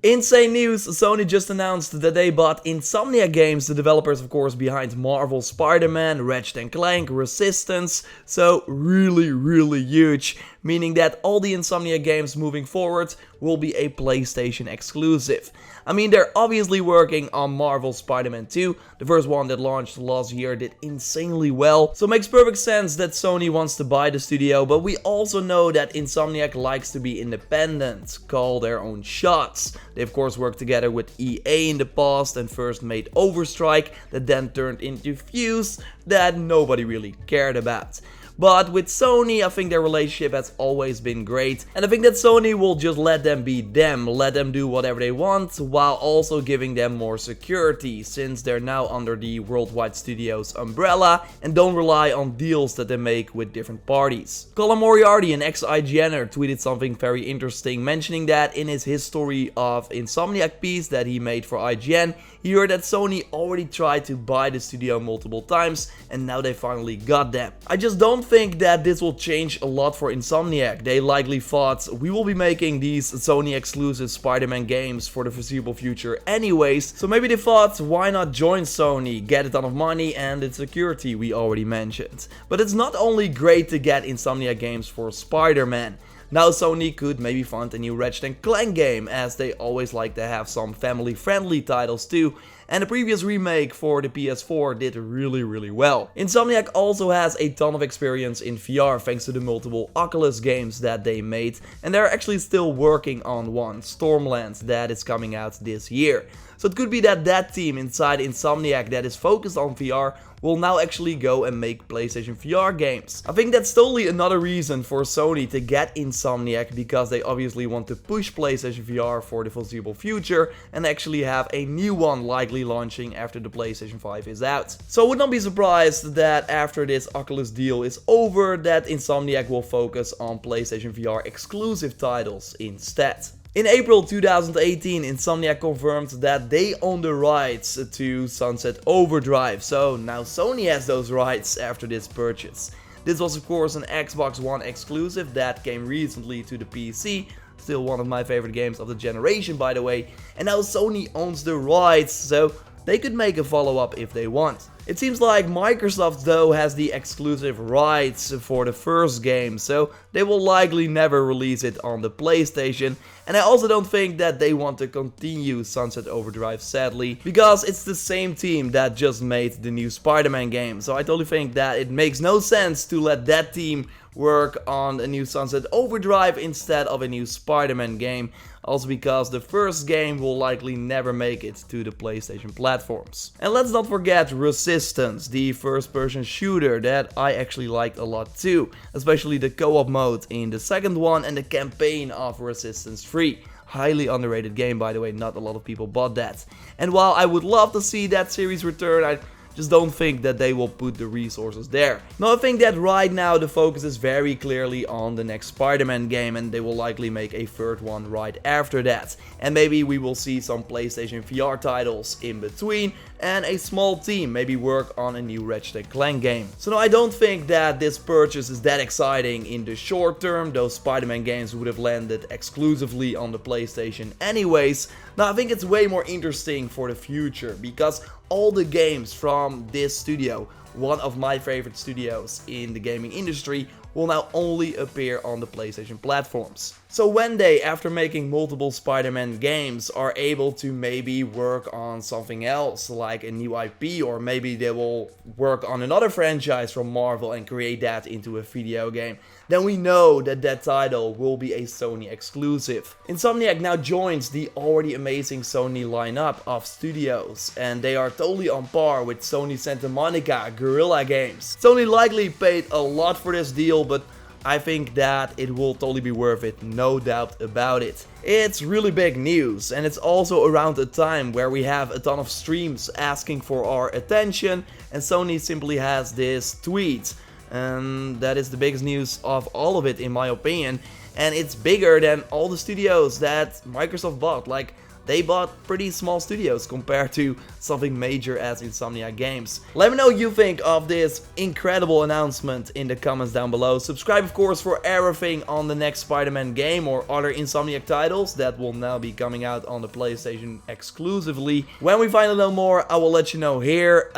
Insane news, Sony just announced that they bought Insomniac Games, the developers of course behind Marvel Spider-Man, Ratchet & Clank, Resistance, so really huge, meaning that all the Insomniac games moving forward will be a PlayStation exclusive. I mean, they're obviously working on Marvel Spider-Man 2, the first one that launched last year did insanely well, so it makes perfect sense that Sony wants to buy the studio, but we also know that Insomniac likes to be independent, call their own shots. They of course worked together with EA in the past and first made Overstrike, that then turned into Fuse, that nobody really cared about. But with Sony, I think their relationship has always been great, and I think that Sony will just let them be them, let them do whatever they want, while also giving them more security, since they're now under the Worldwide Studios umbrella and don't rely on deals that they make with different parties. Colin Moriarty, an ex-IGNer, tweeted something very interesting, mentioning that in his History of Insomniac piece that he made for IGN, he heard that Sony already tried to buy the studio multiple times, and now they finally got them. I just don't think that this will change a lot for Insomniac. They likely thought, we will be making these Sony exclusive Spider-Man games for the foreseeable future anyways, so maybe they thought, why not join Sony, get a ton of money and the security we already mentioned. But it's not only great to get Insomniac games for Spider-Man. Now Sony could maybe fund a new Ratchet & Clank game, as they always like to have some family-friendly titles too, and the previous remake for the PS4 did really well. Insomniac also has a ton of experience in VR thanks to the multiple Oculus games that they made, and they're actually still working on one, Stormlands, that is coming out this year. So it could be that that team inside Insomniac that is focused on VR will now actually go and make PlayStation VR games. I think that's totally another reason for Sony to get Insomniac, because they obviously want to push PlayStation VR for the foreseeable future and actually have a new one likely launching after the PlayStation 5 is out. So I would not be surprised that after this Oculus deal is over, that Insomniac will focus on PlayStation VR exclusive titles instead. In April 2018, Insomniac confirmed that they own the rights to Sunset Overdrive, so now Sony has those rights after this purchase. This was of course an Xbox One exclusive that came recently to the PC, still one of my favorite games of the generation by the way, and now Sony owns the rights, so they could make a follow-up if they want. It seems like Microsoft though has the exclusive rights for the first game, so they will likely never release it on the PlayStation, and I also don't think that they want to continue Sunset Overdrive sadly, because it's the same team that just made the new Spider-Man game, so I totally think that it makes no sense to let that team work on a new Sunset Overdrive instead of a new Spider-Man game, also because the first game will likely never make it to the PlayStation platforms. And let's not forget Resistance, the first-person shooter that I actually liked a lot too, especially the co-op mode in the second one and the campaign of Resistance 3. Highly underrated game by the way, not a lot of people bought that. And while I would love to see that series return, I just don't think that they will put the resources there. Now I think that right now the focus is very clearly on the next Spider-Man game, and they will likely make a third one right after that. And maybe we will see some PlayStation VR titles in between, and a small team maybe work on a new Ratchet & Clank game. So no, I don't think that this purchase is that exciting in the short term. Those Spider-Man games would have landed exclusively on the PlayStation anyways. Now I think it's way more interesting for the future, because all the games from this studio, one of my favorite studios in the gaming industry, will now only appear on the PlayStation platforms. So when they, after making multiple Spider-Man games, are able to maybe work on something else, like a new IP, or maybe they will work on another franchise from Marvel and create that into a video game, then we know that that title will be a Sony exclusive. Insomniac now joins the already amazing Sony lineup of studios, and they are totally on par with Sony Santa Monica, Guerrilla Games. Sony likely paid a lot for this deal, but I think that it will totally be worth it, no doubt about it. It's really big news, and it's also around a time where we have a ton of streams asking for our attention, and Sony simply has this tweet. And that is the biggest news of all of it in my opinion, and it's bigger than all the studios that Microsoft bought. Like, they bought pretty small studios compared to something major as Insomniac Games. Let me know what you think of this incredible announcement in the comments down below. Subscribe, of course, for everything on the next Spider-Man game or other Insomniac titles that will now be coming out on the PlayStation exclusively. When we finally know more, I will let you know here.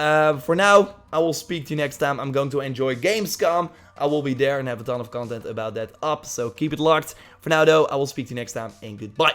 For now, I will speak to you next time. I'm going to enjoy Gamescom. I will be there and have a ton of content about that up, so keep it locked. For now though, I will speak to you next time, and goodbye.